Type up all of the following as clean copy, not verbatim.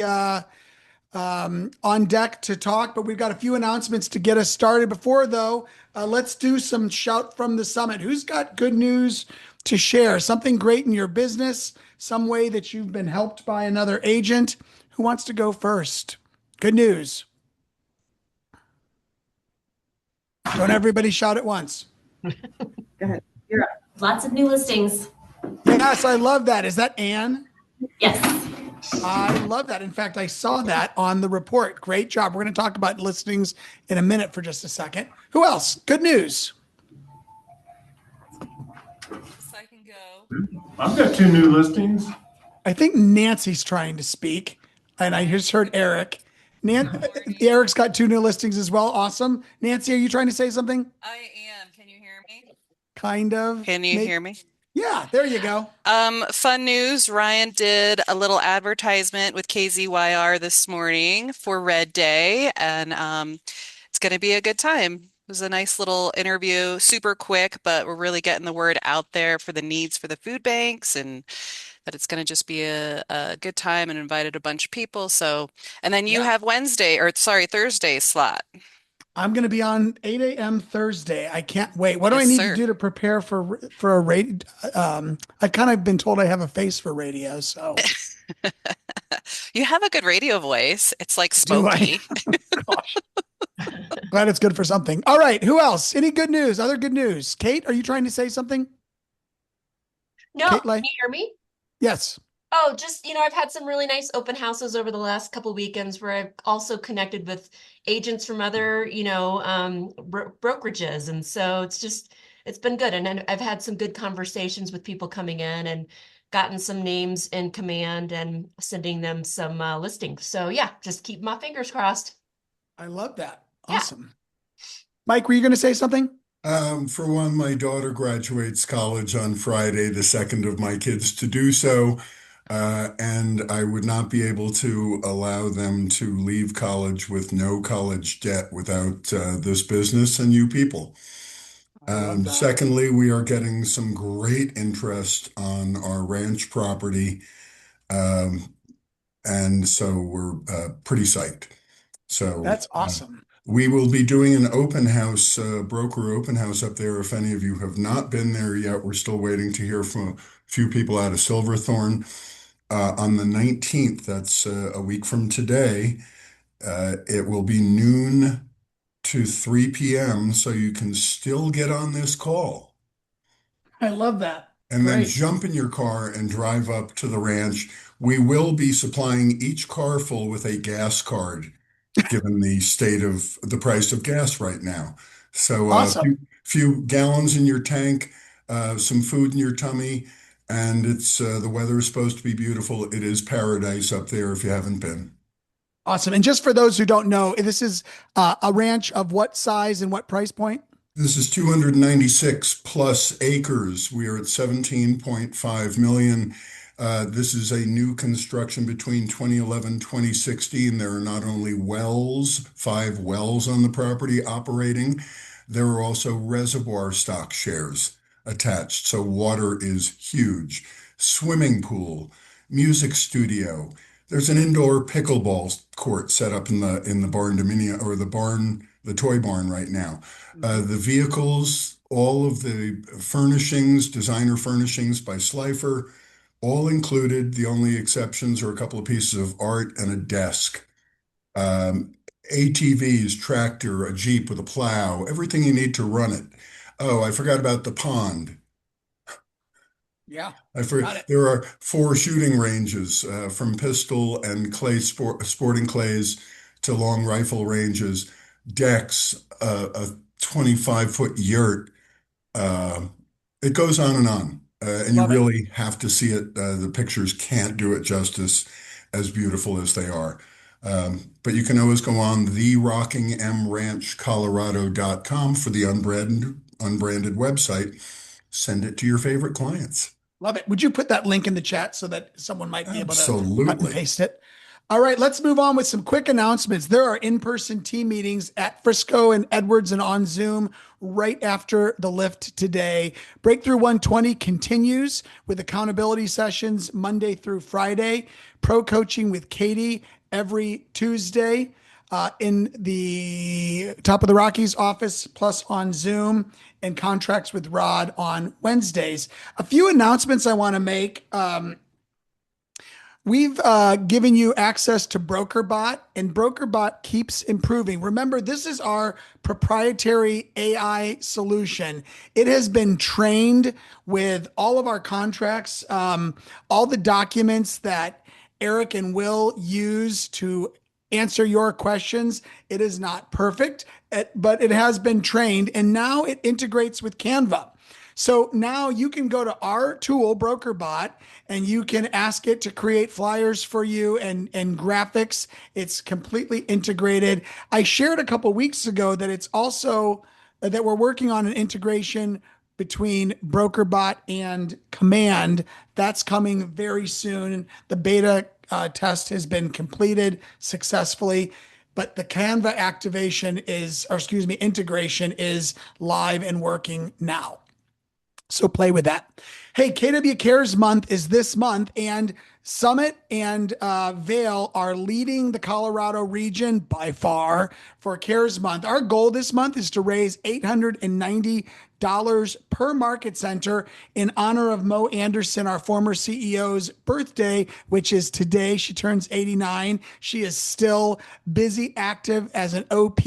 uh, on deck to talk, but we've got a few announcements to get us started. Before, though, let's do some shout from the summit. Who's got good news to share? Something great in your business, some way that you've been helped by another agent. Who wants to go first? Good news. Don't everybody shout at once. Go ahead. You're up. Lots of new listings. Yes, I love that. Is that Anne? Yes. I love that. In fact, I saw that on the report. Great job. We're going to talk about listings in a minute for just a second. Who else? Good news. So I can go. I've got two new listings. I think Nancy's trying to speak, and I just heard Eric. Eric's got two new listings as well. Awesome. Nancy, are you trying to say something? I am. Can you hear me? Kind of. Can you hear me? Yeah, there you go. Fun news. Ryan did a little advertisement with KZYR this morning for Red Day, and it's going to be a good time. It was a nice little interview, super quick, but we're really getting the word out there for the needs for the food banks and that it's going to just be a good time, and invited a bunch of people. So, and then you Yeah. have Thursday slot. I'm going to be on 8 a.m. Thursday. I can't wait. What do I Yes, need to sir. do to prepare for a radio? I've kind of been told I have a face for radio, so You have a good radio voice. It's like do I? smoky. Gosh, glad it's good for something. All right, who else? Any good news? Other good news? Kate, are you trying to say something? No, Kate can Lay? you hear me? Yes. Oh, just, I've had some really nice open houses over the last couple weekends where I've also connected with agents from other, brokerages. And so it's been good. And then I've had some good conversations with people coming in and gotten some names in command and sending them some listings. So yeah, just keep my fingers crossed. I love that. Yeah. Awesome. Mike, were you going to say something? For one, my daughter graduates college on Friday, the second of my kids to do so. And I would not be able to allow them to leave college with no college debt without this business and you people. I love that. Secondly, we are getting some great interest on our ranch property. Um, and so we're pretty psyched. So That's awesome. we will be doing an open house, broker open house up there. If any of you have not been there yet, we're still waiting to hear from a few people out of Silverthorne. On the 19th, that's a week from today, it will be noon to 3 p.m. So you can still get on this call I love that. and then Great. jump in your car and drive up to the ranch. We will be supplying each car full with a gas card, given the state of the price of gas right now. So a Awesome. few gallons in your tank, some food in your tummy, and it's the weather is supposed to be beautiful. It is paradise up there if you haven't been. Awesome. And just for those who don't know, this is a ranch of what size and what price point? This is 296 plus acres. We are at 17.5 million. This is a new construction between 2011, 2016. There are not only wells, 5 wells on the property operating, there are also reservoir stock shares attached. So water is huge. Swimming pool, music studio. There's an indoor pickleball court set up in the barn dominium or the toy barn right now. The vehicles, all of the furnishings, designer furnishings by Slifer, all included. The only exceptions are a couple of pieces of art and a desk. ATVs, tractor, a Jeep with a plow, everything you need to run it. Oh, I forgot about the pond. Yeah, I got forgot it. there are 4 shooting ranges from pistol and sporting clays to long rifle ranges, decks, a 25-foot yurt. Uh, it goes on and on. And you Love it. really have to see it. The pictures can't do it justice, as beautiful as they are. But you can always go on therockingemranchcolorado.com for the unbranded website. Send it to your favorite clients. Love it. Would you put that link in the chat so that someone might be able to cut and Absolutely. paste it? All right, let's move on with some quick announcements. There are in-person team meetings at Frisco and Edwards and on Zoom right after the lift today. Breakthrough 120 continues with accountability sessions Monday through Friday. pro coaching with Katie every Tuesday in the Top of the Rockies office, plus on Zoom, and contracts with Rod on Wednesdays. A few announcements I want to make. We've given you access to BrokerBot, and BrokerBot keeps improving. Remember, this is our proprietary AI solution. It has been trained with all of our contracts, all the documents that Eric and Will use to answer your questions. It is not perfect, but it has been trained, and now it integrates with Canva. So now you can go to our tool, BrokerBot, and you can ask it to create flyers for you and graphics. It's completely integrated. I shared a couple weeks ago that it's also that we're working on an integration between BrokerBot and Command. That's coming very soon. The beta test has been completed successfully. But the Canva integration is live and working now. So play with that. Hey, KW Cares Month is this month, and Summit and Vail are leading the Colorado region by far for Cares Month. Our goal this month is to raise $890 per market center in honor of Mo Anderson, our former CEO's birthday, which is today. She turns 89. She is still busy, active as an OP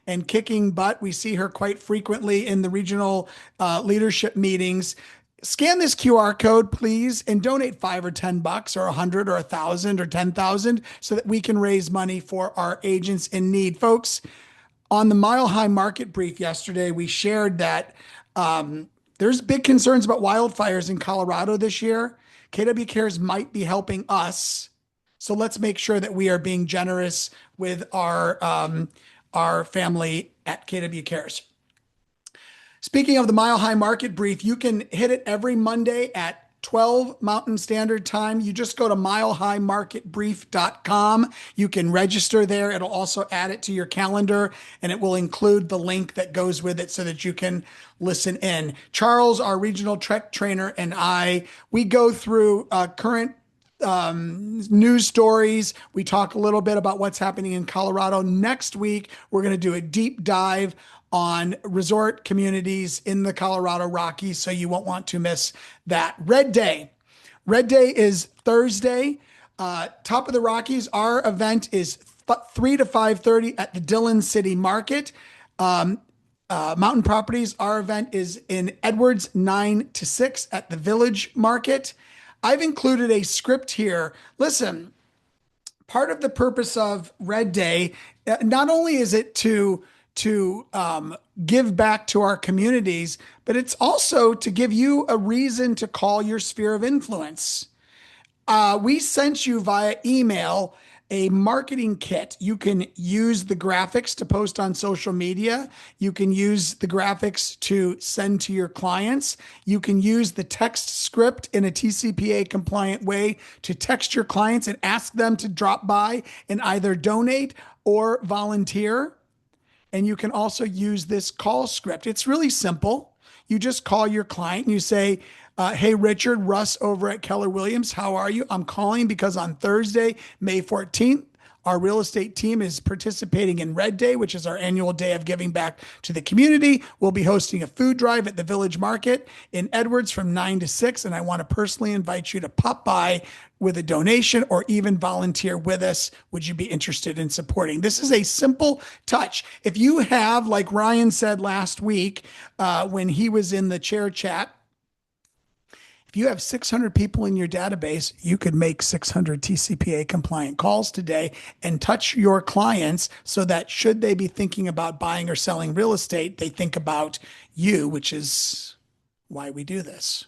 and kicking butt. We see her quite frequently in the regional leadership meetings. Scan this QR code, please, and donate $5 or $10 or 100 or 1,000 or 10,000 so that we can raise money for our agents in need. Folks, on the Mile High Market Brief yesterday, we shared that there's big concerns about wildfires in Colorado this year. KW Cares might be helping us. So let's make sure that we are being generous with our family at KW Cares. Speaking of the Mile High Market Brief, you can hit it every Monday at 12 Mountain Standard Time. You just go to milehighmarketbrief.com. You can register there. It'll also add it to your calendar, and it will include the link that goes with it so that you can listen in. Charles, our regional trek trainer, and we go through current news stories. We talk a little bit about what's happening in Colorado. Next week, we're going to do a deep dive on resort communities in the Colorado Rockies, so you won't want to miss that. Red Day. Red Day is Thursday. Top of the Rockies, our event is 3 to 5:30 at the Dillon City Market. Mountain Properties, our event is in Edwards, 9 to 6 at the Village Market. I've included a script here. Listen, part of the purpose of Red Day, not only is it to give back to our communities, but it's also to give you a reason to call your sphere of influence. We sent you via email a marketing kit. You can use the graphics to post on social media. You can use the graphics to send to your clients. You can use the text script in a TCPA compliant way to text your clients and ask them to drop by and either donate or volunteer. And you can also use this call script. It's really simple. You just call your client and you say, hey, Richard, Russ over at Keller Williams, how are you? I'm calling because on Thursday, May 14th, our real estate team is participating in Red Day, which is our annual day of giving back to the community. We'll be hosting a food drive at the Village Market in Edwards from 9 to 6. And I want to personally invite you to pop by with a donation or even volunteer with us. Would you be interested in supporting? This is a simple touch. If you have, like Ryan said last week when he was in the chair chat, if you have 600 people in your database, you could make 600 TCPA compliant calls today and touch your clients so that should they be thinking about buying or selling real estate, they think about you, which is why we do this.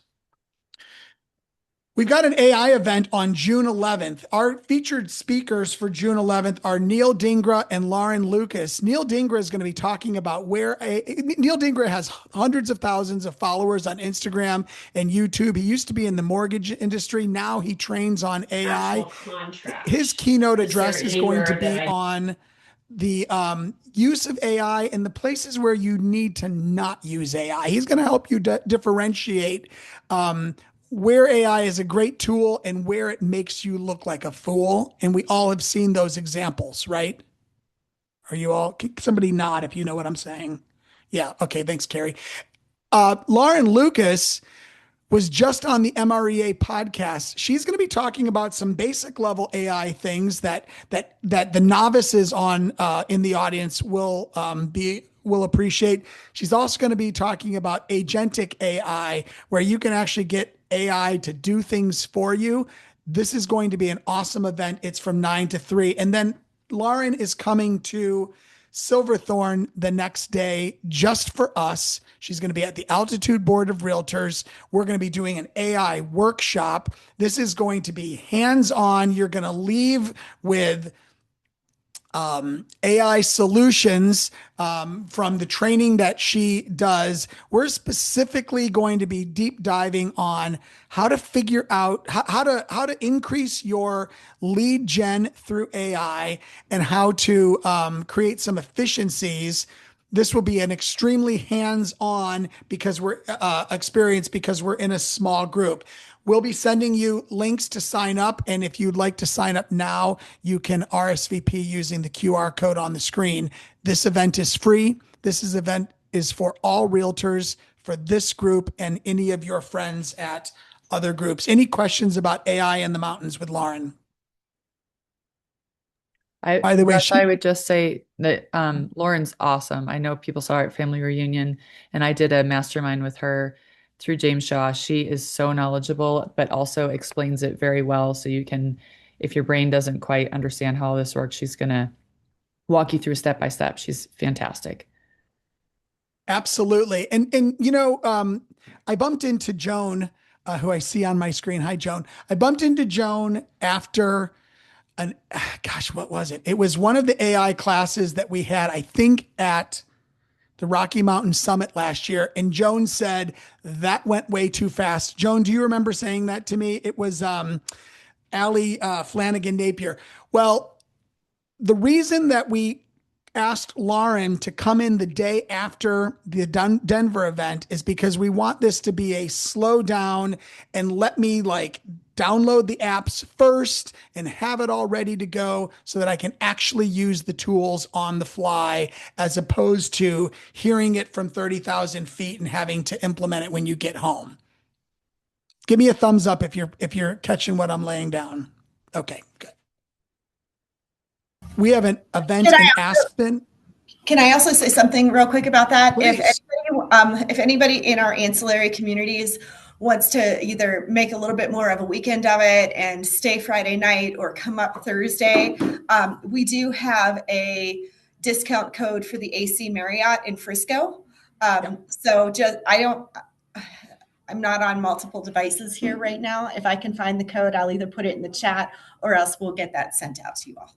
We've got an AI event on June 11th. Our featured speakers for June 11th are Neil Dingra and Lauren Lucas. Neil Dingra is going to be talking about Neil Dingra has hundreds of thousands of followers on Instagram and YouTube. He used to be in the mortgage industry. Now he trains on AI. His keynote address is going to be on the use of AI and the places where you need to not use AI. He's going to help you differentiate where AI is a great tool and where it makes you look like a fool. And we all have seen those examples, right? Are you all, can somebody nod if you know what I'm saying? Yeah. Okay. Thanks, Carrie. Lauren Lucas was just on the MREA podcast. She's going to be talking about some basic level AI things that the novices on in the audience will appreciate. She's also going to be talking about agentic AI, where you can actually get AI to do things for you. This is going to be an awesome event. It's from 9 to 3. And then Lauren is coming to Silverthorne the next day just for us. She's going to be at the Altitude Board of Realtors. We're going to be doing an AI workshop. This is going to be hands-on. You're going to leave with AI solutions from the training that she does. We're specifically going to be deep diving on how to figure out how to increase your lead gen through AI and how to create some efficiencies. This will be an extremely hands-on because we're experience because we're in a small group. We'll be sending you links to sign up. And if you'd like to sign up now, you can RSVP using the QR code on the screen. This event is free. Event is for all realtors for this group and any of your friends at other groups. Any questions about AI in the mountains with Lauren? By the way, Russ, I would just say that Lauren's awesome. I know people saw her at Family Reunion, and I did a mastermind with her through James Shaw. She is so knowledgeable, but also explains it very well. So you can, if your brain doesn't quite understand how all this works, she's going to walk you through step by step. She's fantastic. Absolutely. And I bumped into Joan, who I see on my screen. Hi, Joan. I bumped into Joan after what was it? It was one of the AI classes that we had, I think, at the Rocky Mountain Summit last year. And Joan said that went way too fast. Joan, do you remember saying that to me? It was Allie Flanagan Napier. Well, the reason that we asked Lauren to come in the day after the Denver event is because we want this to be a slow down and let me download the apps first and have it all ready to go so that I can actually use the tools on the fly, as opposed to hearing it from 30,000 feet and having to implement it when you get home. Give me a thumbs up if you're catching what I'm laying down. Okay, good. We have an event in Aspen. Can I also say something real quick about that? Please. If anybody in our ancillary communities wants to either make a little bit more of a weekend of it and stay Friday night or come up Thursday, we do have a discount code for the AC Marriott in Frisco. So I'm not on multiple devices here right now. If I can find the code, I'll either put it in the chat or else we'll get that sent out to you all.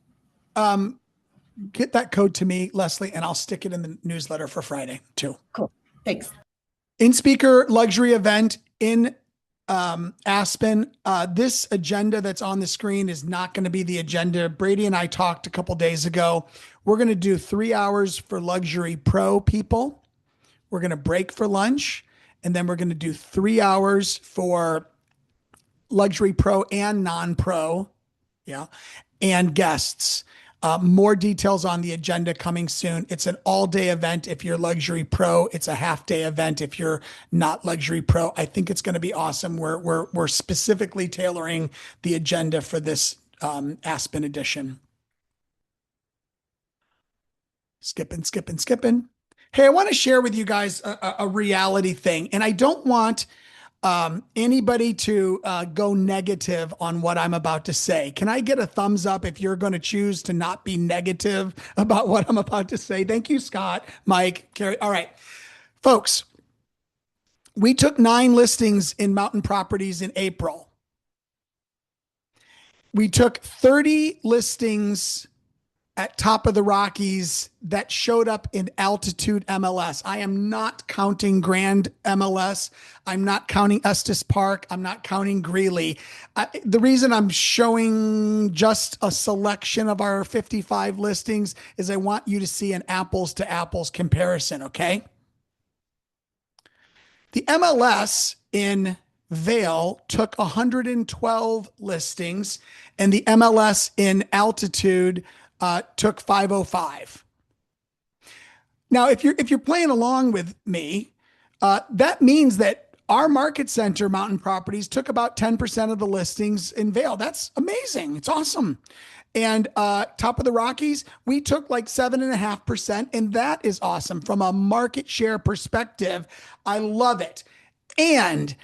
Get that code to me, Leslie, and I'll stick it in the newsletter for Friday too. Cool. Thanks. In-speaker luxury event in Aspen. This agenda that's on the screen is not going to be the agenda. Brady and I talked a couple days ago. We're going to do 3 hours for luxury pro people. We're going to break for lunch, and then we're going to do 3 hours for luxury pro and non-pro. Yeah. And guests. More details on the agenda coming soon. It's an all-day event if you're luxury pro. It's a half-day event if you're not luxury pro. I think it's going to be awesome. We're specifically tailoring the agenda for this Aspen edition. Skipping. Hey, I want to share with you guys a reality thing, and I don't want anybody to go negative on what I'm about to say. Can I get a thumbs up if you're going to choose to not be negative about what I'm about to say? Thank you, Scott, Mike, Carrie. All right, folks, we took 9 listings in Mountain Properties in April. We took 30 listings at Top of the Rockies that showed up in Altitude MLS. I am not counting Grand MLS. I'm not counting Estes Park. I'm not counting Greeley. The reason I'm showing just a selection of our 55 listings is I want you to see an apples to apples comparison, okay? The MLS in Vail took 112 listings, and the MLS in altitude took 505. Now, if you're playing along with me, that means that our market center mountain properties took about 10% of the listings in Vail. That's amazing. It's awesome. And top of the Rockies, we took like 7.5%, and that is awesome from a market share perspective. I love it. And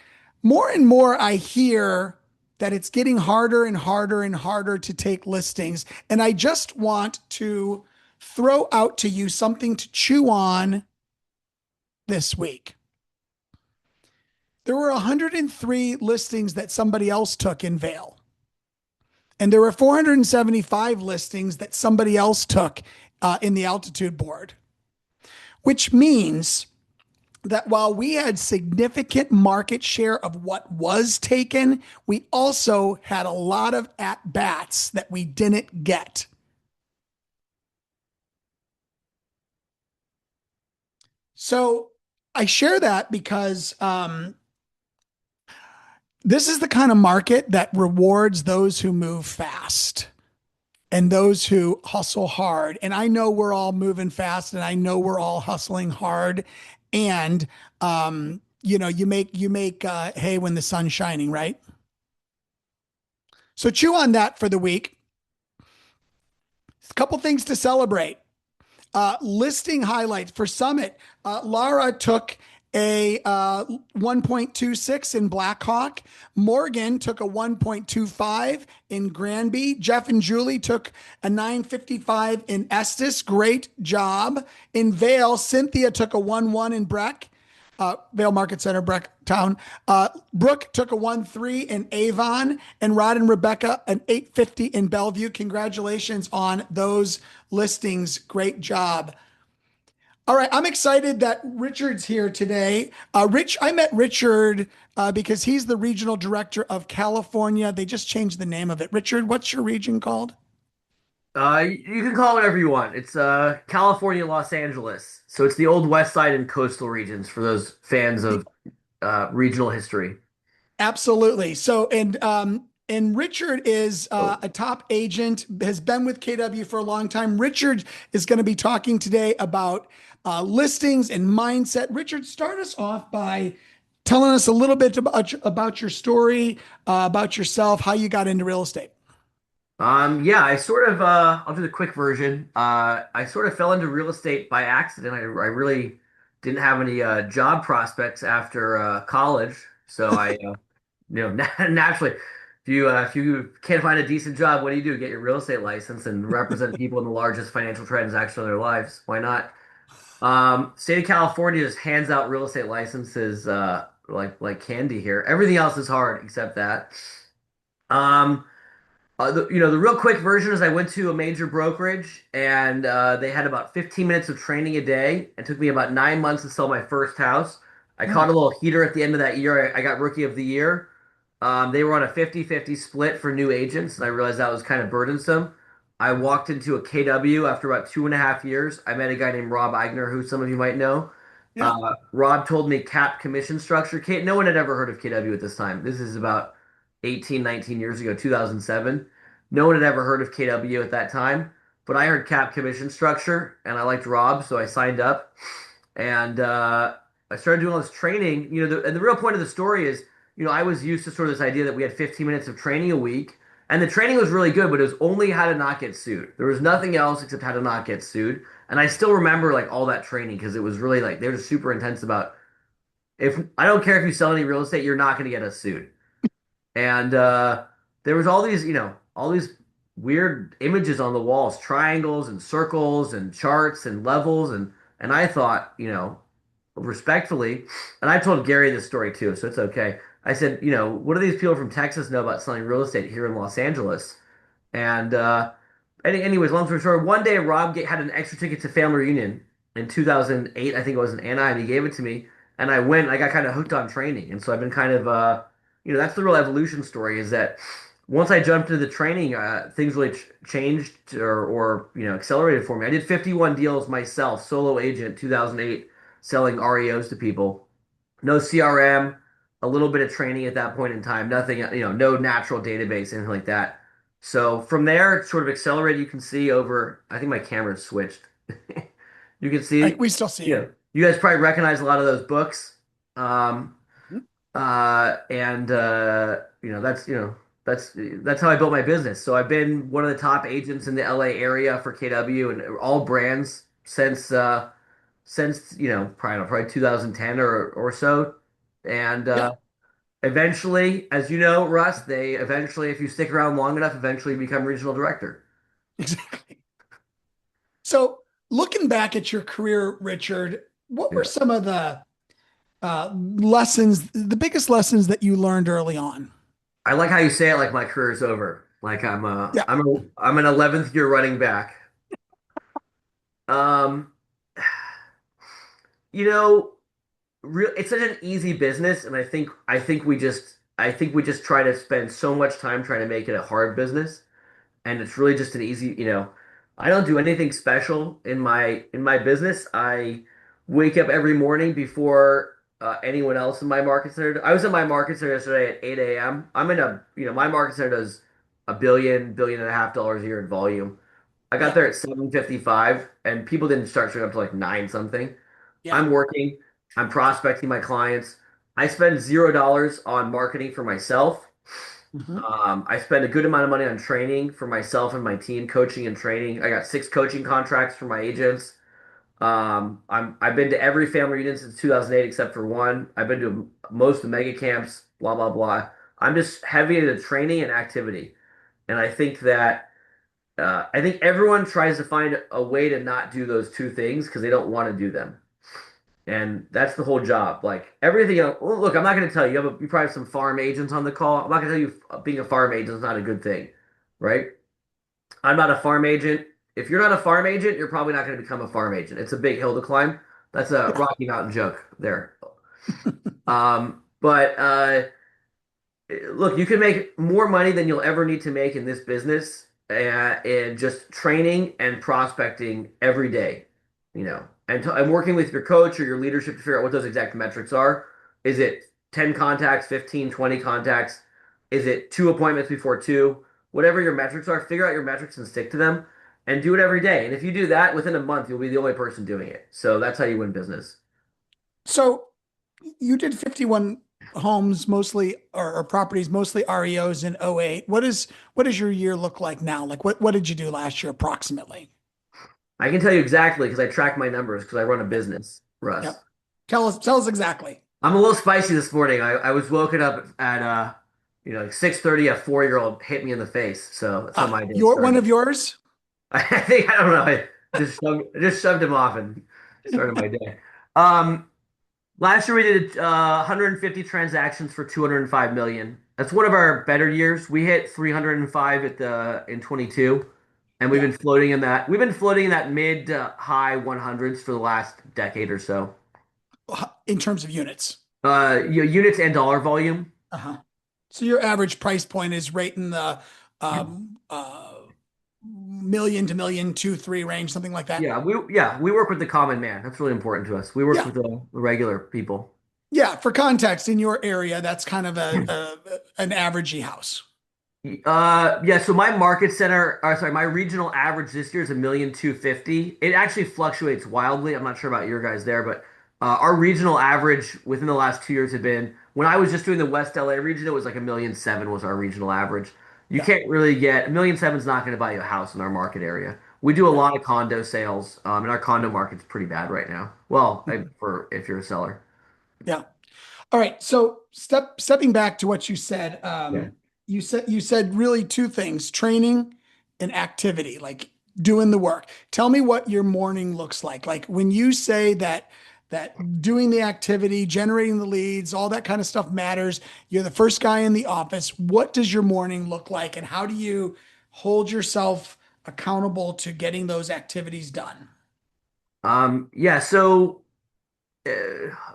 more I hear that it's getting harder and harder and harder to take listings. And I just want to throw out to you something to chew on this week. There were 103 listings that somebody else took in Vail. And there were 475 listings that somebody else took in the altitude board, which means that while we had significant market share of what was taken, we also had a lot of at-bats that we didn't get. So I share that because this is the kind of market that rewards those who move fast and those who hustle hard. And I know we're all moving fast, and I know we're all hustling hard. And you make hay when the sun's shining, right? So chew on that for the week. A couple things to celebrate. Listing highlights for Summit. Lara took a 1.26 in Blackhawk. Morgan took a 1.25 in Granby. Jeff and Julie took a 9.55 in Estes. Great job. In Vail, Cynthia took a 1.1 in Breck. Vail Market Center, Brecktown. Brooke took a 1.3 in Avon, and Rod and Rebecca an 8.50 in Bellevue. Congratulations on those listings. Great job. All right, I'm excited that Richard's here today. I met Richard because he's the regional director of California. They just changed the name of it. Richard, what's your region called? You can call it whatever you want. It's California, Los Angeles. So it's the old West Side and coastal regions for those fans of regional history. Absolutely. So, and Richard is a top agent, has been with KW for a long time. Richard is going to be talking today about listings and mindset. Richard, start us off by telling us a little bit about your story, about yourself, how you got into real estate. Yeah, I'll do the quick version. I sort of fell into real estate by accident. I really didn't have any job prospects after college. So naturally, if you can't find a decent job, what do? Get your real estate license and represent people in the largest financial transaction of their lives. Why not? State of California just hands out real estate licenses like candy here. Everything else is hard except that. The real quick version is I went to a major brokerage, and they had about 15 minutes of training a day. It took me about 9 months to sell my first house. I caught a little heater at the end of that year. I got Rookie of the Year. They were on a 50-50 split for new agents, and I realized that was kind of burdensome. I walked into a KW after about 2.5 years. I met a guy named Rob Eigner, who some of you might know. Yeah. Rob told me cap commission structure. No one had ever heard of KW at this time. This is about 18, 19 years ago, 2007. No one had ever heard of KW at that time, but I heard cap commission structure, and I liked Rob, so I signed up. And I started doing all this training. And the real point of the story is, I was used to sort of this idea that we had 15 minutes of training a week, and the training was really good, but it was only how to not get sued. There was nothing else except how to not get sued. And I still remember like all that training because it was really like they were just super intense about if I don't care if you sell any real estate, you're not going to get us sued. And there was all these weird images on the walls, triangles and circles and charts and levels, and I thought, respectfully, and I told Gary this story too, so it's okay. I said, what do these people from Texas know about selling real estate here in Los Angeles? And anyways, long story short, one day Rob had an extra ticket to family reunion in 2008. I think it was in Anaheim. He gave it to me, and I went. I got kind of hooked on training, and so I've been kind of, that's the real evolution story. Is that once I jumped into the training, things really changed or accelerated for me. I did 51 deals myself, solo agent, 2008, selling REOs to people. No CRM, a little bit of training at that point in time. Nothing, no natural database, anything like that. So from there, it sort of accelerated. You can see over, I think my camera's switched. You can see, We still see it. you guys probably recognize a lot of those books. Um, Mhm. and that's how I built my business. So I've been one of the top agents in the LA area for KW and all brands since probably 2010 or so. And Yeah, eventually, as you know, Russ, they eventually, if you stick around long enough, eventually become regional director. exactly. So looking back at your career, Richard, what were Yeah. some of the lessons, the biggest lessons that you learned early on? I like how you say it like my career is over. Like Yeah, I'm an 11th year running back. Um, you know, it's such an easy business, and I think we just try to spend so much time trying to make it a hard business, and it's really just an easy, I don't do anything special in my business. I wake up every morning before anyone else in my market center. I was in my market center yesterday at 8 a.m. I'm in my market center does billion and a half dollars a year in volume. I got yeah, there at 7:55, and people didn't start showing up to like nine something. yeah. I'm working, I'm prospecting my clients. I spend $0 on marketing for myself. Mhm. I spend a good amount of money on training for myself and my team, coaching and training. I got 6 coaching contracts for my agents. I've been to every family reunion since 2008 except for one. I've been to most of the mega camps, blah blah blah. I'm just heavy into training and activity, and I think everyone tries to find a way to not do those two things because they don't want to do them. And that's the whole job. Like everything else, well, look, I'm not going to tell you. You probably have some farm agents on the call. I'm not going to tell you being a farm agent is not a good thing, right? I'm not a farm agent. If you're not a farm agent, you're probably not going to become a farm agent. It's a big hill to climb. That's a Yeah. Rocky Mountain joke there. But look, you can make more money than you'll ever need to make in this business in just training and prospecting every day, and working with your coach or your leadership to figure out what those exact metrics are. Is it 10 contacts, 15, 20 contacts? Is it 2 appointments before two? Whatever your metrics are, figure out your metrics and stick to them and do it every day. And if you do that within a month, you'll be the only person doing it. So that's how you win business. So you did 51 homes mostly or properties, mostly REOs in '08. What does your year look like now? Like what did you do last year approximately? I can tell you exactly because I track my numbers because I run a business, Russ. Yep. Tell us exactly. I'm a little spicy this morning. I was woken up at like 6:30. A 4-year-old hit me in the face, so that's how my day Your one started. of yours? I think I don't know. I just shoved him off and started my day. Um, Last year we did 150 transactions for 205 million. That's one of our better years. We hit 305 in 22, and Yeah. we've been floating in that mid to high 100s for the last decade or so. In terms of units. Units and dollar volume. Uh-huh. So your average price point is right in the um, uh, million to million two, three range, something like that. We work with the common man. That's really important to us. We work Yeah. with the regular people. Yeah. For context, in your area, that's kind of an averagey house. Yeah, so my market center, sorry, my regional average this year is 1,250,000. It actually fluctuates wildly. I'm not sure about your guys there, but our regional average within the last 2 years had been when I was just doing the West LA region, it was like 1,700,000 was our regional average. You Yeah. can't really get 1,700,000 is not going to buy you a house in our market area. We do a Yeah. lot of condo sales, and our condo market's pretty bad right now. Well, for if you're a seller. Yeah. All right. So stepping back to what you said, Yeah. you said really two things: training and activity, like doing the work. Tell me what your morning looks like. Like when you say that doing the activity, generating the leads, all that kind of stuff matters. You're the first guy in the office. What does your morning look like, and how do you hold yourself accountable to getting those activities done? Yeah, so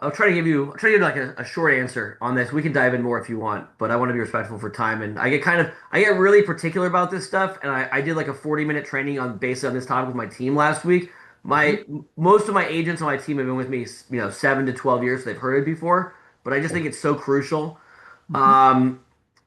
I'll try to give like a short answer on this. We can dive in more if you want, but I want to be respectful for time. And I get really particular about this stuff. And I did like a 40-minute training based on this topic with my team last week. Mhm. Most of my agents on my team have been with me, 7 to 12 years. So they've heard it before. but I just think it's so crucial. Um,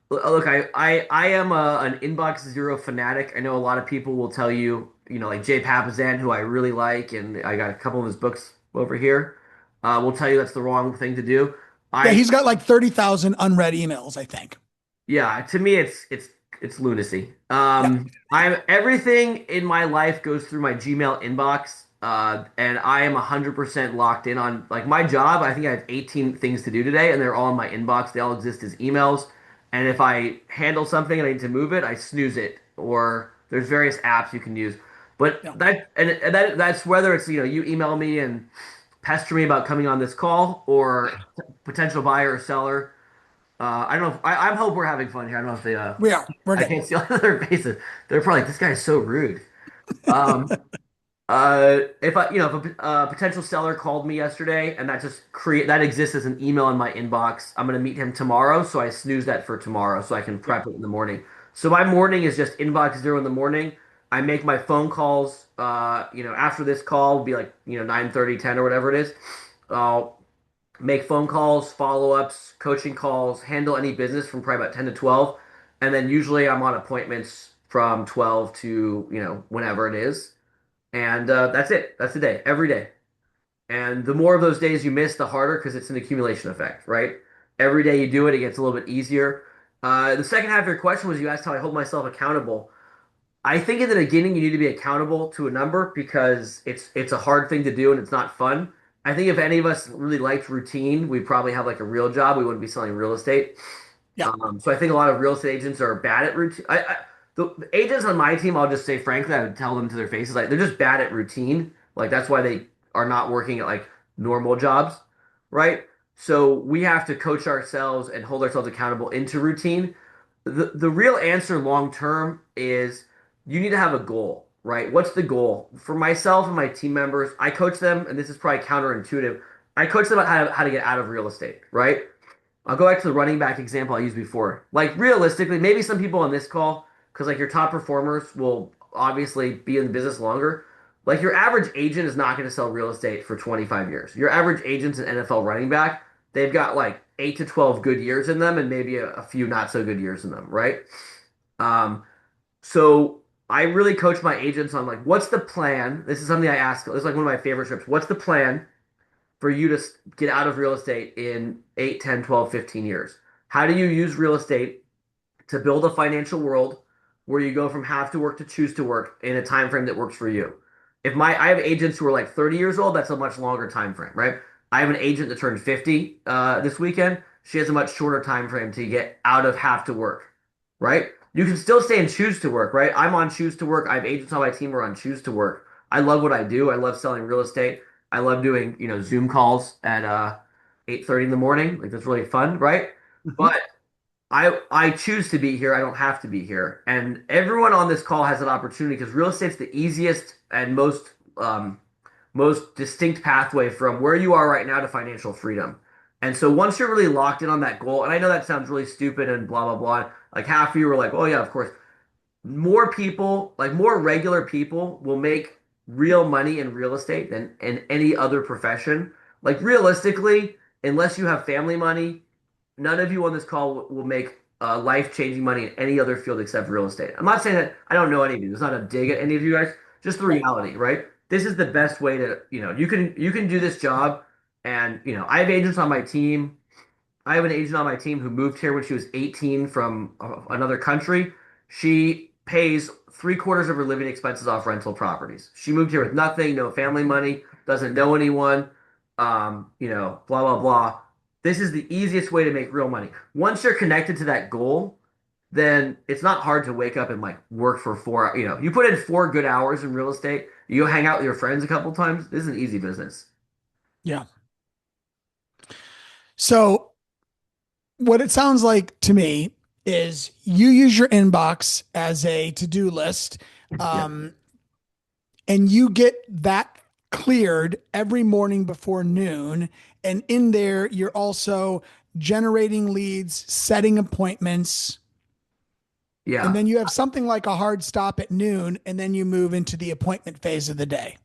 Look, I am an inbox zero fanatic. I know a lot of people will tell you, like Jay Papasan, who I really like, and I got a couple of his books over here, will tell you that's the wrong thing to do. Yeah, I he's got like 30,000 unread emails, I think. Yeah, to me it's lunacy. Yeah. I everything in my life goes through my Gmail inbox, and I am 100% locked in on like my job. I think I have 18 things to do today, and they're all in my inbox. They all exist as emails, and if I handle something and I need to move it, I snooze it, or there's various apps you can use. But Yeah. that's whether it's you email me and pester me about coming on this call, or potential buyer or seller. I don't know. I hope we're having fun here. I don't know if they. We are. We're I good. can't see on their faces. They're probably like, this guy is so rude. Um. If if a potential seller called me yesterday and that exists as an email in my inbox, I'm gonna meet him tomorrow. So I snooze that for tomorrow so I can prep it in the morning. So my morning is just inbox zero in the morning. I make my phone calls. After this call will be like 9:30, 10 or whatever it is. I'll make phone calls, follow-ups, coaching calls, handle any business from probably about 10 to 12. And then usually I'm on appointments from 12 to, whenever it is. And that's it. That's the day, every day. And the more of those days you miss, the harder because it's an accumulation effect, right? Every day you do it, it gets a little bit easier. The second half of your question was you asked how I hold myself accountable. I think in the beginning you need to be accountable to a number because it's a hard thing to do and it's not fun. I think if any of us really liked routine, we'd probably have like a real job. We wouldn't be selling real estate. Yeah. So I think a lot of real estate agents are bad at routine. The agents on my team, I'll just say frankly, I would tell them to their faces, like they're just bad at routine. Like that's why they are not working at like normal jobs, right? So we have to coach ourselves and hold ourselves accountable into routine. The real answer long term is you need to have a goal, right? What's the goal? For myself and my team members, I coach them, and this is probably counterintuitive. I coach them about how to get out of real estate, right? I'll go back to the running back example I used before. Like realistically, maybe some people on this call, because like your top performers will obviously be in the business longer. Like your average agent is not going to sell real estate for 25 years. Your average agent's an NFL running back. They've got like 8 to 12 good years in them and maybe a few not so good years in them, right? Um, so I really coach my agents on like, what's the plan? This is something I ask. This is like one of my favorite scripts. What's the plan for you to get out of real estate in 8, 10, 12, 15 years? How do you use real estate to build a financial world where you go from have to work to choose to work in a time frame that works for you? I have agents who are like 30 years old, that's a much longer time frame, right? I have an agent that turned 50 this weekend. She has a much shorter time frame to get out of have to work, right? You can still stay and choose to work, right? I'm on choose to work. I have agents on my team who are on choose to work. I love what I do. I love selling real estate. I love doing, Zoom calls at 8:30 in the morning. Like that's really fun, right? But I choose to be here. I don't have to be here. And everyone on this call has an opportunity because real estate's the easiest and most distinct pathway from where you are right now to financial freedom. And so once you're really locked in on that goal, and I know that sounds really stupid and blah blah blah. Like half of you were like, "Oh yeah, of course." More people, like more regular people, will make real money in real estate than in any other profession. Like realistically, unless you have family money, none of you on this call will make life-changing money in any other field except real estate. I'm not saying that I don't know any of you. There's not a dig at any of you guys. Just the reality, right? This is the best way to, you can do this job. And, I have agents on my team. I have an agent on my team who moved here when she was 18 from another country. She pays three-quarters of her living expenses off rental properties. She moved here with nothing, no family money, doesn't know anyone, blah, blah, blah. This is the easiest way to make real money. Once you're connected to that goal, then it's not hard to wake up and like work for 4, you put in 4 good hours in real estate, you go hang out with your friends a couple times. This is an easy business. Yeah. So what it sounds like to me is you use your inbox as a to-do list, and you get that cleared every morning before noon. And in there, you're also generating leads, setting appointments. Yeah. And then you have something like a hard stop at noon, and then you move into the appointment phase of the day.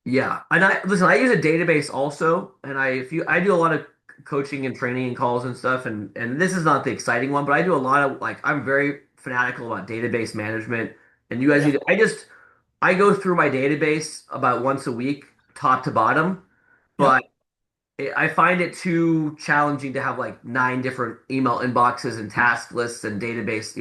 Yeah. And I use a database also, and I do a lot of coaching and training and calls and stuff, and this is not the exciting one, but I do a lot of like I'm very fanatical about database management, and you guys Yeah. need to, I go through my database about once a week, top to bottom, but Yep. I find it too challenging to have like 9 different email inboxes and task lists and database.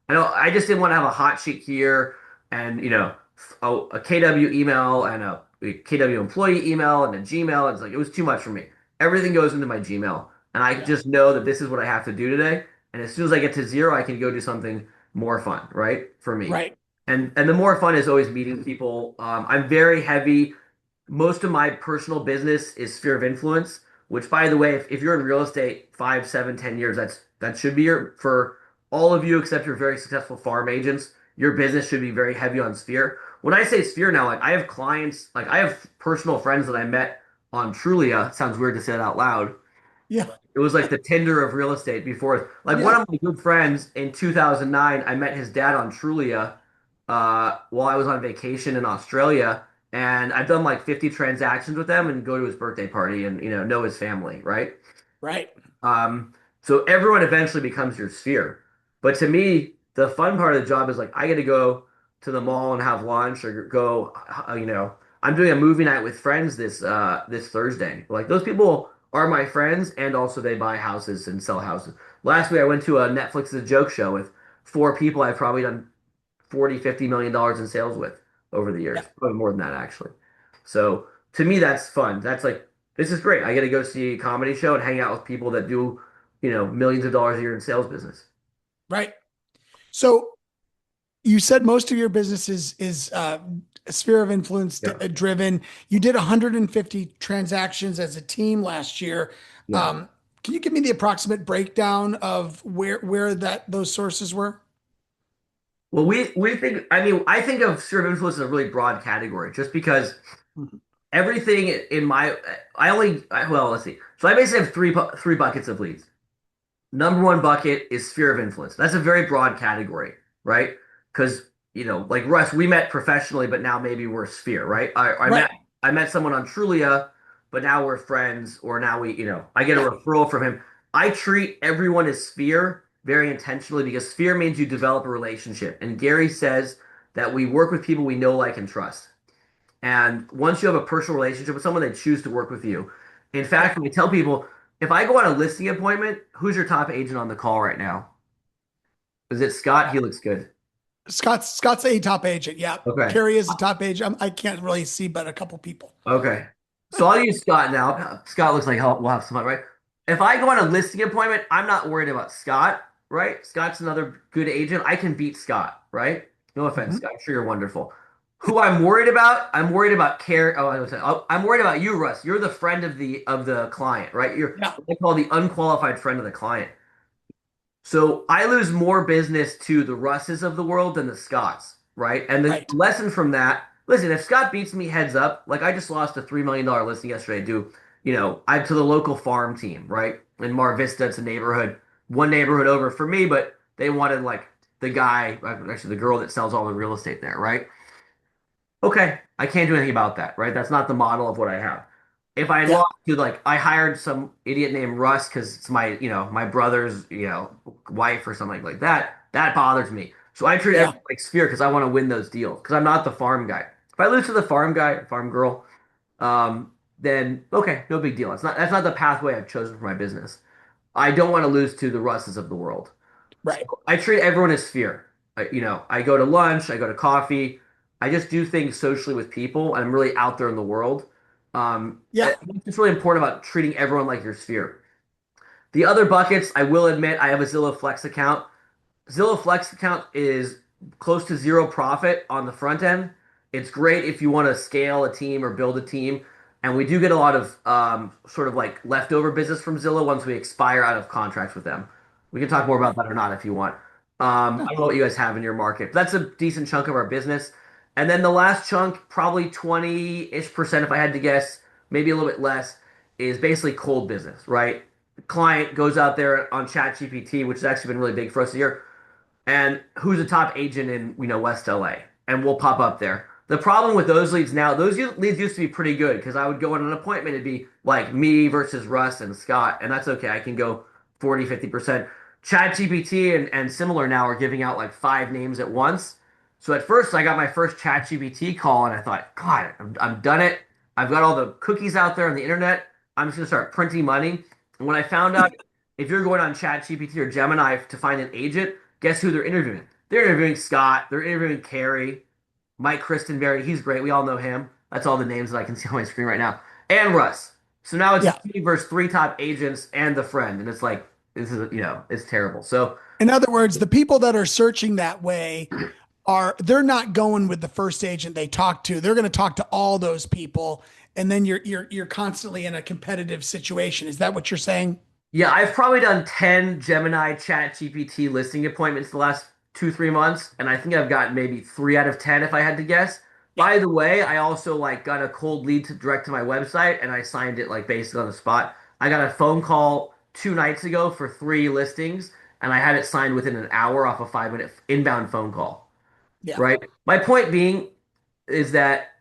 I just didn't want to have a hot sheet here and a KW email and a KW employee email and a Gmail. It's like it was too much for me. Everything goes into my Gmail, and I Yeah. just know that this is what I have to do today. And as soon as I get to zero, I can go do something more fun, right? For me. Right. And the more fun is always meeting people. I'm very heavy. Most of my personal business is sphere of influence, which by the way, if you're in real estate 5, 7, 10 years, that should be for all of you except your very successful farm agents, your business should be very heavy on sphere. When I say sphere now, like I have clients, like I have personal friends that I met on Trulia. It sounds weird to say it out loud. Yeah. It was like the Tinder of real estate before. Like one Yeah. of my good friends in 2009, I met his dad on Trulia while I was on vacation in Australia, and I've done like 50 transactions with them and go to his birthday party and know his family, right? Right. Um, so everyone eventually becomes your sphere. But to me, the fun part of the job is like I get to go to the mall and have lunch or go, I'm doing a movie night with friends this Thursday. Like those people are my friends and also they buy houses and sell houses. Last week I went to a Netflix's joke show with 4 people I've probably done 40, $50 million in sales with over the years. Yeah. Probably more than that actually. So to me that's fun. That's like this is great. I get to go see a comedy show and hang out with people that do, millions of dollars a year in sales business. Right. So you said most of your business is sphere of influence Yeah. driven. You did 150 transactions as a team last year. Yeah. Can you give me the approximate breakdown of where those sources were? Well, we think. I mean, I think of sphere of influence as a really broad category, just because Mhm. everything in my. Well, let's see. So I basically have three buckets of leads. Number one bucket is sphere of influence. That's a very broad category, right? Because like Russ, we met professionally, but now maybe we're sphere, right? Right. I met someone on Trulia, but now we're friends, or now I get a Yeah. referral from him. I treat everyone as sphere very intentionally because sphere means you develop a relationship. And Gary says that we work with people we know, like, and trust. And once you have a personal relationship with someone, they choose to work with you. In fact, when we tell people, if I go on a listing appointment, who's your top agent on the call right now? Is it Scott? He looks good. Scott's a top agent. Yeah. Okay. Carrie is a top agent. I can't really see but a couple people. Okay. So I'll use Scott now. Scott looks like we'll have some, right? If I go on a listing appointment, I'm not worried about Scott, right? Scott's another good agent. I can beat Scott, right? No offense, Mhm. Scott. I'm sure you're wonderful. Who I'm worried about? I'm worried about Carrie. Oh, I was saying, I'm worried about you, Russ. You're the friend of the client, right? You're Yeah. what they call the unqualified friend of the client. So I lose more business to the Russes of the world than the Scotts, right? And the Right. lesson from that, listen, if Scott beats me heads up, like I just lost a $3 million listing yesterday I to the local farm team, right? In Mar Vista, it's a neighborhood, one neighborhood over for me, but they wanted like the guy, actually the girl that sells all the real estate there, right? Okay, I can't do anything about that, right? That's not the model of what I have. If I Yeah. lost to like I hired some idiot named Russ because it's my brother's wife or something like that, that bothers me. So I treat Yeah. everyone like sphere because I want to win those deals because I'm not the farm guy. If I lose to the farm guy, farm girl, then okay, no big deal. That's not the pathway I've chosen for my business. I don't want to lose to the Russes of the world. So Right. I treat everyone as sphere. I go to lunch, I go to coffee. I just do things socially with people, and I'm really out there in the world. Yeah. It's really important about treating everyone like your sphere. The other buckets, I will admit, I have a Zillow Flex account. Zillow Flex account is close to zero profit on the front end. It's great if you want to scale a team or build a team. And we do get a lot of sort of like leftover business from Zillow once we expire out of contracts with them. We can talk more about that or not if you want. I don't know what you guys have in your market, but that's a decent chunk of our business. And then the last chunk, probably 20-ish% if I had to guess, maybe a little bit less, is basically cold business, right? The client goes out there on ChatGPT, which has actually been really big for us here, and who's a top agent in West LA, and we'll pop up there. The problem with those leads now, those leads used to be pretty good because I would go on an appointment, it'd be like me versus Russ and Scott, and that's okay. I can go 40, 50%. ChatGPT and similar now are giving out like 5 names at once. So at first I got my first ChatGPT call and I thought, God, I'm done it. I've got all the cookies out there on the internet. I'm just gonna start printing money. And when I found out if you're going on ChatGPT or Gemini to find an agent, guess who they're interviewing? They're interviewing Scott. They're interviewing Carrie. Mike Christenberry, he's great. We all know him. That's all the names that I can see on my screen right now. And Russ. So now it's Yeah. me versus 3 top agents and the friend. And it's like, this is, it's terrible. So, In other words, the people that are searching that way they're not going with the first agent they talk to. They're going to talk to all those people, and then you're constantly in a competitive situation. Is that what you're saying? yeah, I've probably done 10 Gemini Chat GPT listing appointments the last 2, 3 months. And I think I've gotten maybe 3 out of 10 if I had to guess. Yeah. By the way, I also like got a cold lead to direct to my website and I signed it like basically on the spot. I got a phone call 2 nights ago for 3 listings and I had it signed within an hour off a 5-minute inbound phone call. Yeah. Right. My point being is that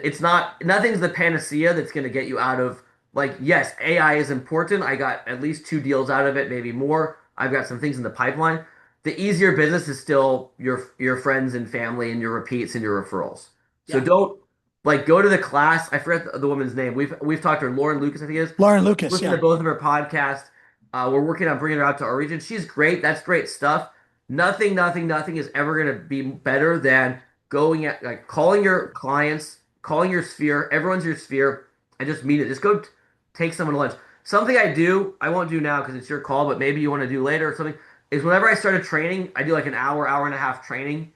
it's nothing's the panacea that's going to get you out of like, yes, AI is important. I got at least 2 deals out of it, maybe more. I've got some things in the pipeline. The easier business is still your friends and family and your repeats and your referrals. So Yeah. don't like go to the class. I forget the woman's name. We've talked to her, Lauren Lucas, I think it is. Lauren Lucas. Listen Yeah. to both of her podcasts. We're working on bringing her out to our region. She's great. That's great stuff. Nothing is ever going to be better than going at like calling your clients, calling your sphere. Everyone's your sphere, and just meet it. Just go take someone to lunch. Something I won't do now because it's your call, but maybe you want to do later or something. Is whenever I start a training, I do like an hour and a half training,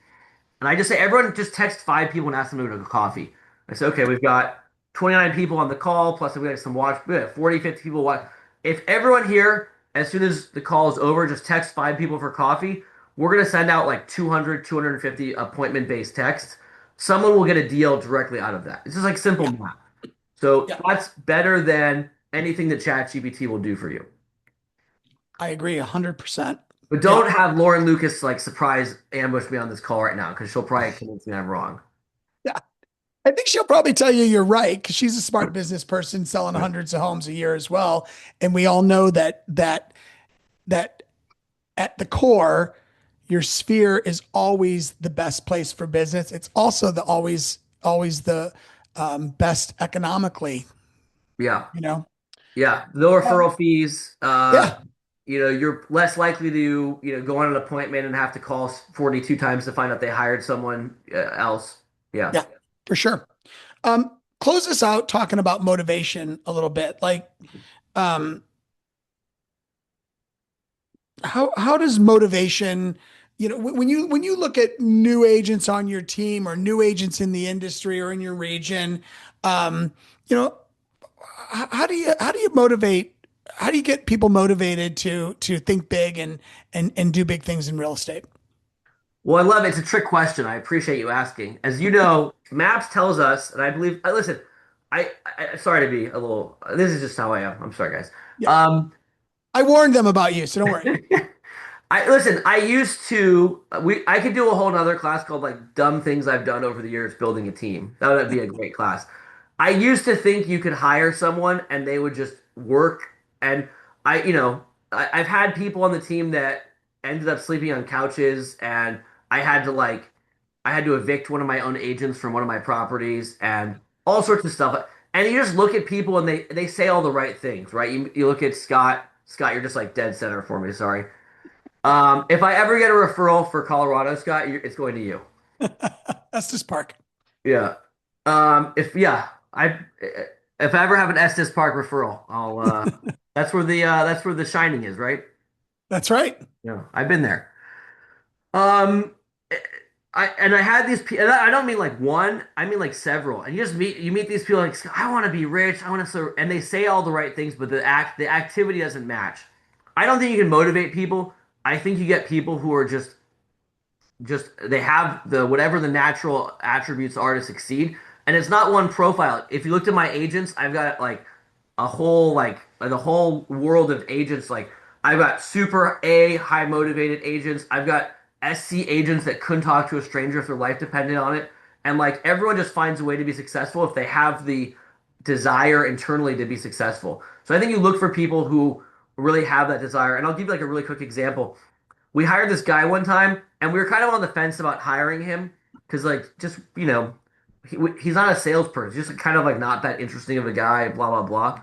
and I just say everyone just text 5 people and ask them to go to coffee. I say, okay, we've got 29 people on the call, plus we got some watch, we got 40, 50 people watch. If everyone here, as soon as the call is over, just text 5 people for coffee, we're going to send out like 200, 250 appointment-based texts. Someone will get a deal directly out of that. It's just like simple math. So that's better than anything that ChatGPT will do for you. I agree 100%. But don't have Lauren Lucas like surprise ambush me on this call right now because she'll probably convince me I'm wrong. Yeah. I think she'll probably tell you you're right because she's a smart business person selling hundreds of homes a year as well. And we all know that at the core, your sphere is always the best place for business. It's also always the best economically. Yeah. Yeah. No referral fees. Yeah. You're less likely to, go on an appointment and have to call 42 times to find out they hired someone else. Yeah. Yeah, for sure. Close us out talking about motivation a little bit. Like, how does motivation, when you look at new agents on your team or new agents in the industry or in your region, how do you motivate? How do you get people motivated to think big and do big things in real estate? Well, I love it. It's a trick question. I appreciate you asking. As you know, Maps tells us, and I believe, listen, I sorry to be a little, this is just how I am. I'm sorry, guys. Yeah. I warned them about you, so don't worry. I could do a whole nother class called like dumb things I've done over the years building a team. That would be a great class. I used to think you could hire someone and they would just work. And I've had people on the team that ended up sleeping on couches and I had to evict one of my own agents from one of my properties and all sorts of stuff. And you just look at people and they say all the right things, right? You look at Scott, you're just like dead center for me. Sorry. If I ever get a referral for Colorado, Scott, it's going to you. Estes Park. Yeah. If I ever have an Estes Park referral, I'll. That's where the Shining is, right? That's right. Yeah, I've been there. I had these people. I don't mean like one. I mean like several. And you meet these people like I want to be rich. I want to serve, and they say all the right things, but the activity doesn't match. I don't think you can motivate people. I think you get people who are just they have whatever the natural attributes are to succeed, and it's not one profile. If you looked at my agents, I've got like a whole the whole world of agents. Like I've got super A high motivated agents. I've got SC agents that couldn't talk to a stranger if their life depended on it. And like everyone just finds a way to be successful if they have the desire internally to be successful. So I think you look for people who really have that desire. And I'll give you like a really quick example. We hired this guy one time and we were kind of on the fence about hiring him because like just, he's not a salesperson. He's just kind of like not that interesting of a guy, blah, blah, blah.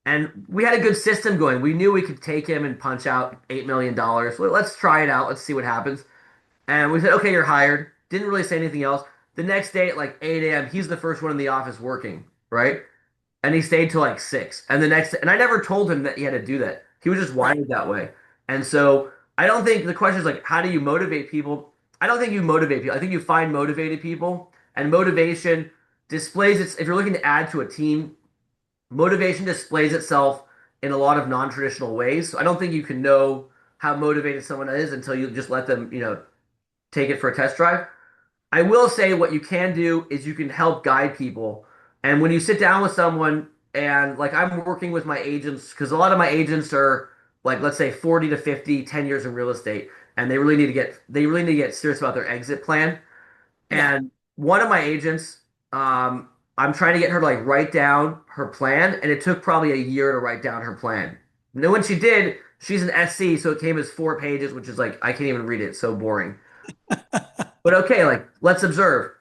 And we had a good system going. We knew we could take him and punch out $8 million. Well, let's try it out. Let's see what happens. And we said, okay, you're hired. Didn't really say anything else. The next day at like 8 a.m., he's the first one in the office working, right? And he stayed till like 6. And the next, and I never told him that he had to do that. He was just wired that way. And so I don't think the question is like, how do you motivate people? I don't think you motivate people. I think you find motivated people, and motivation displays its, if you're looking to add to a team, motivation displays itself in a lot of non-traditional ways. So I don't think you can know how motivated someone is until you just let them, take it for a test drive. I will say what you can do is you can help guide people. And when you sit down with someone and like I'm working with my agents, because a lot of my agents are like, let's say 40 to 50, 10 years in real estate, and they really need to get serious about their exit plan. Yeah. And one of my agents, I'm trying to get her to like write down her plan, and it took probably a year to write down her plan. And then when she did, she's an SC, so it came as 4 pages, which is like I can't even read it. It's so boring. But okay, like let's observe.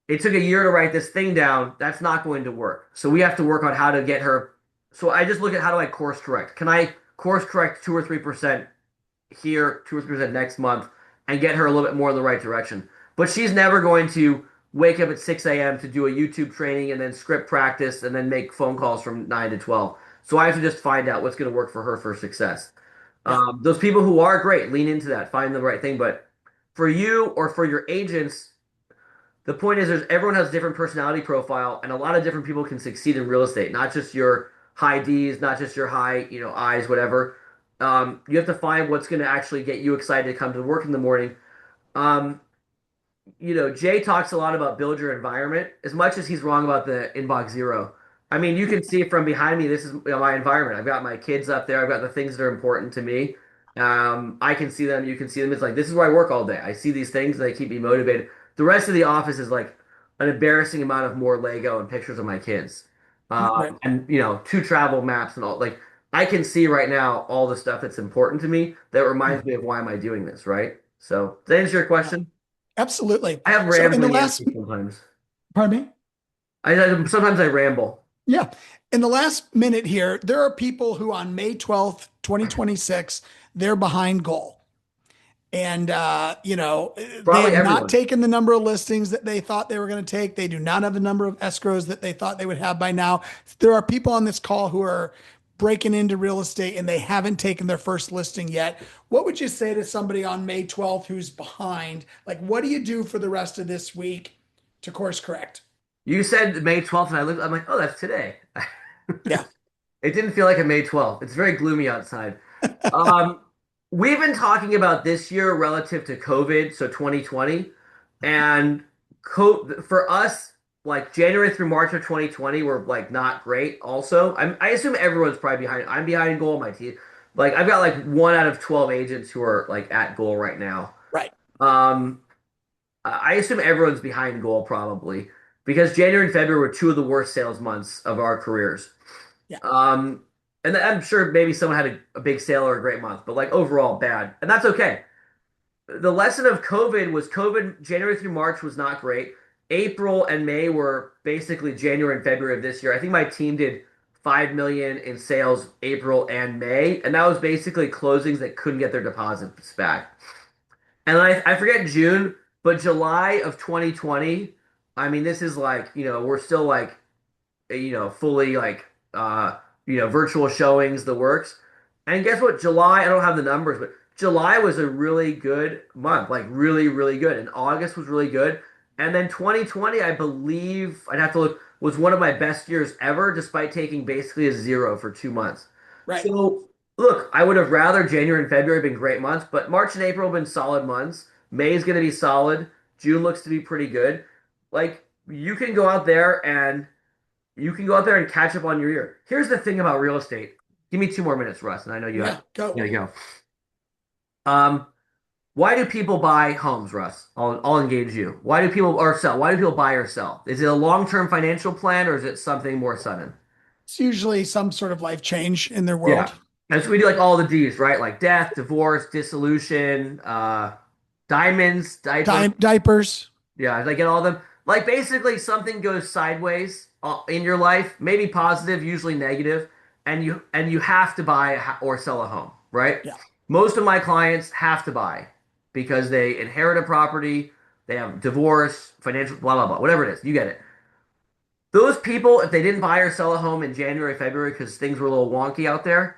It took a year to write this thing down. That's not going to work. So we have to work on how to get her. So I just look at how do I course correct? Can I course correct 2 or 3% here, 2 or 3% next month, and get her a little bit more in the right direction? But she's never going to wake up at 6 a.m. to do a YouTube training and then script practice and then make phone calls from 9 to 12. So I have to just find out what's going to work for her for success. Yeah. Those people who are great, lean into that, find the right thing. But for you or for your agents, the point is everyone has a different personality profile, and a lot of different people can succeed in real estate, not just your high D's, not just your high, I's, whatever. You have to find what's going to actually get you excited to come to work in the morning. Um, Jay talks a lot about build your environment as much as he's wrong about the inbox zero. I mean, you can see from behind me, this is my environment. I've got my kids up there. I've got the things that are important to me. I can see them. You can see them. It's like, this is where I work all day. I see these things and they keep me motivated. The rest of the office is like an embarrassing amount of more Lego and pictures of my kids. Right. And, 2 travel maps and all. Like, I can see right now all the stuff that's important to me that reminds me of why am I doing this, right? So, does that answer your question? Absolutely. I have So in the rambling last, answers sometimes. pardon me? Sometimes I ramble. Yeah. In the last minute here, there are people who on May 12th, 2026, they're behind goal. And, they Probably have not everyone. taken the number of listings that they thought they were going to take. They do not have the number of escrows that they thought they would have by now. There are people on this call who are breaking into real estate and they haven't taken their first listing yet. What would you say to somebody on May 12th who's behind? Like, what do you do for the rest of this week to course correct? You said May 12th, and I'm like, oh, that's today. Yeah. It didn't feel like a May 12th. It's very gloomy outside. Um, we've been talking about this year relative to COVID, so 2020, and for us, like January through March of 2020 were like not great. Also, I assume everyone's probably behind. I'm behind goal. My team, like I've got like 1 out of 12 agents who are like at goal right now. Right. Um, I assume everyone's behind goal probably because January and February were 2 of the worst sales months of our careers. Yeah. Um, and I'm sure maybe someone had a big sale or a great month, but like overall bad, and that's okay. The lesson of COVID, January through March was not great. April and May were basically January and February of this year. I think my team did 5 million in sales April and May, and that was basically closings that couldn't get their deposits back. And I forget June, but July of 2020, I mean, this is like, we're still like, fully like, virtual showings, the works. And guess what? July, I don't have the numbers, but July was a really good month, like really, really good. And August was really good. And then 2020, I believe, I'd have to look, was one of my best years ever, despite taking basically a zero for 2 months. Right. So, look, I would have rather January and February been great months, but March and April have been solid months. May is going to be solid. June looks to be pretty good. Like, you can go out there and catch up on your year. Here's the thing about real estate. Give me 2 more minutes, Russ, and I know you Yeah. have Go. to go. Um, Why do people buy homes, Russ? I'll engage you. Why do people or sell? Why do people buy or sell? Is it a long-term financial plan or is it something more sudden? It's usually some sort of life change in their Yeah. world. And so we do like all the D's, right? Like death, divorce, dissolution, diamonds, diapers. Diapers. Yeah, I get all of them. Like basically something goes sideways in your life, maybe positive, usually negative, and you have to buy or sell a home, right? Yeah. Most of my clients have to buy because they inherit a property, they have divorce, financial, blah blah blah, whatever it is. You get it. Those people, if they didn't buy or sell a home in January, February because things were a little wonky out there,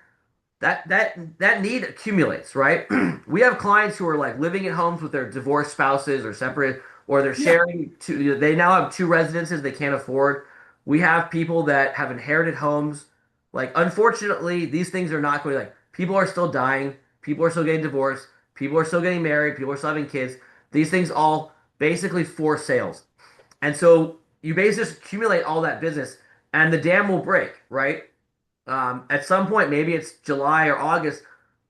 that need accumulates, right? We have clients who are like living at homes with their divorced spouses or separate, or they're Yeah. sharing two, they now have two residences they can't afford. We have people that have inherited homes. Like, unfortunately, these things are not going like people are still dying, people are still getting divorced, people are still getting married, people are still having kids. These things all basically force sales. And so you basically just accumulate all that business and the dam will break, right? At some point, maybe it's July or August,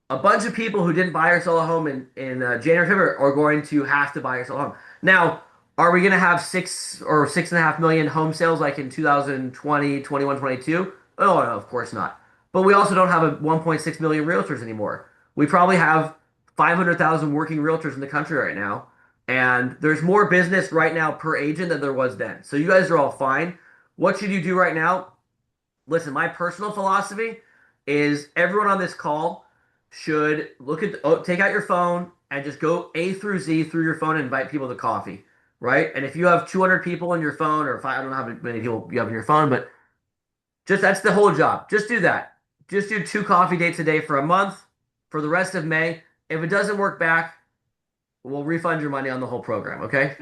a bunch of people who didn't buy or sell a home in January, February are going to have to buy or sell a home. Now, are we going to have 6.5 million home sales like in 2020, 21, 22? Oh, no, of course not. But we also don't have a 1.6 million realtors anymore. We probably have 500,000 working realtors in the country right now. And there's more business right now per agent than there was then. So you guys are all fine. What should you do right now? Listen, my personal philosophy is everyone on this call should look at take out your phone and just go A through Z through your phone and invite people to coffee, right? And if you have 200 people on your phone, or if I don't know how many people you have on your phone, but just that's the whole job. Just do that. Just do 2 coffee dates a day for a month for the rest of May. If it doesn't work back, we'll refund your money on the whole program, okay?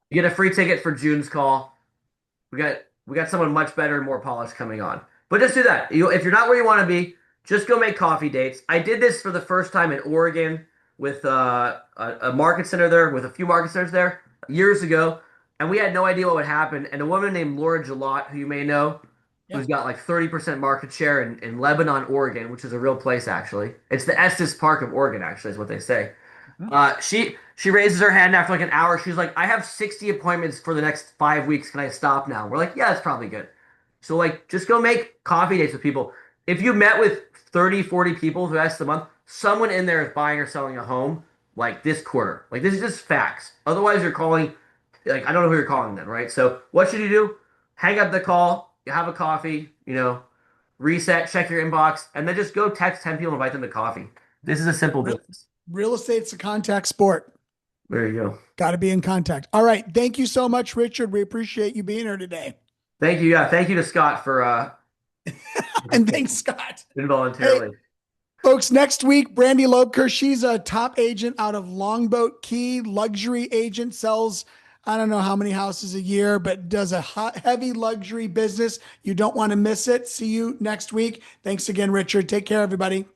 You get a free ticket for June's call. We got we got someone much better and more polished coming on. But just do that. If you're not where you want to be, just go make coffee dates. I did this for the first time in Oregon with a market center there, with a few market centers there years ago, and we had no idea what would happen. And a woman named Laura Gelat, who you may know, who's got like 30% market share in Lebanon, Oregon, which is a real place actually. It's the Estes Park of Oregon, actually, is what they say. She raises her hand after like an hour. She's like, I have 60 appointments for the next 5 weeks. Can I stop now? We're like, yeah, that's probably good. So like, just go make coffee dates with people. If you met with 30, 40 people the rest of the month, someone in there is buying or selling a home like this quarter. Like this is just facts. Otherwise, you're calling, like, I don't know who you're calling then, right? So what should you do? Hang up the call, you have a coffee, reset, check your inbox, and then just go text 10 people and invite them to coffee. This is a simple business. Real estate's a contact sport. There you go. Got to be in contact. All right. Thank you so much, Richard. We appreciate you being here today. Thank you. Yeah. Thank you to Scott for And thanks, Scott. involuntarily. Hey, folks, next week, Brandy Lobker, she's a top agent out of Longboat Key, luxury agent, sells, I don't know how many houses a year, but does a heavy luxury business. You don't want to miss it. See you next week. Thanks again, Richard. Take care, everybody.